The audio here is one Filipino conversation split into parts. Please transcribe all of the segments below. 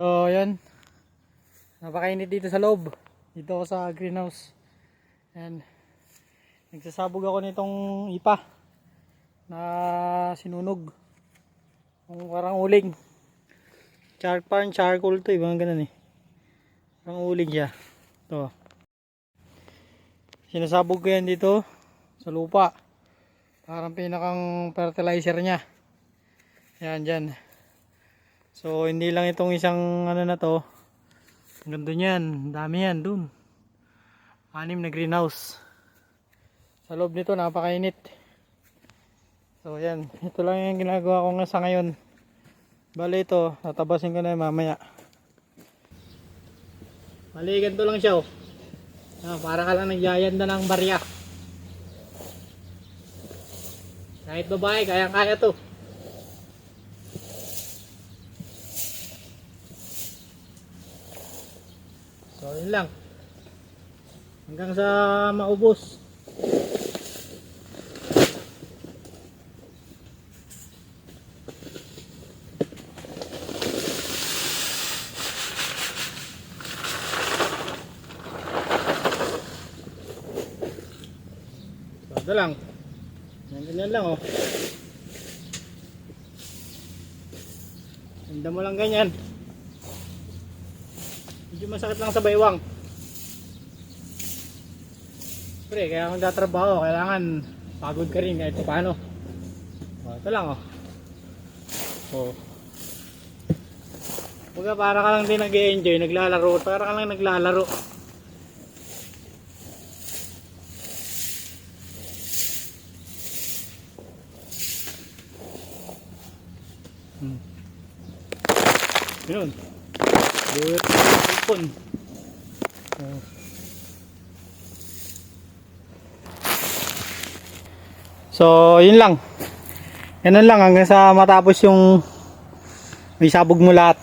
So, yan. Napakainit dito sa loob. Dito ako sa greenhouse. Ayan. Nagsasabog ako nitong ipa na sinunog. Yung parang uling. Parang charcoal to. Ibang ganun eh. Parang uling siya. Ito. Sinasabog ko yan dito sa lupa. Parang pinakang fertilizer niya. Ayan dyan. So hindi lang itong isang ano na to. Ganda yan, dami yan dun. 6 na greenhouse. Sa loob nito napakainit. So yan, ito lang yung ginagawa ko nga sa ngayon. Bale ito, tatabasin ko na mamaya. Bale ganito lang siya oh. Para ka lang nagyayanda ng barya. Kahit babae, kaya-kaya to. So yun lang. Hanggang sa maubos. So ito lang. Ganyan lang oh. Handa mo lang ganyan. Medyo masakit lang sa baywang. Pre, kaya kung tatrabaho, kailangan pagod ka rin kahit paano. O, ito lang oh. O. Huwag para ka lang din nag-e-enjoy, naglalaro. Para ka lang naglalaro. Yun. Do it open. So, yun lang. Ganun lang hanggang sa matapos yung may sabog mo lahat.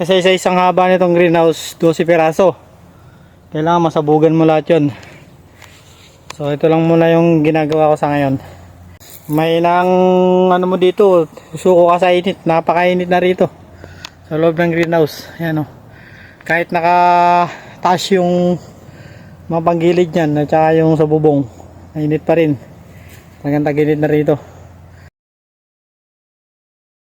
Kasi sa isang haba nitong greenhouse, 12 piraso. Kailangan masabugan mo lahat yun. So, ito lang muna yung ginagawa ko sa ngayon. May nang ano mo dito, susuko ka sa init. Napakainit na rito. Sa loob ng greenhouse. Ayan o. Kahit nakataas yung mga panggilid nyan at saka yung sa bubong, mainit pa rin. Talagang tagilid na rito.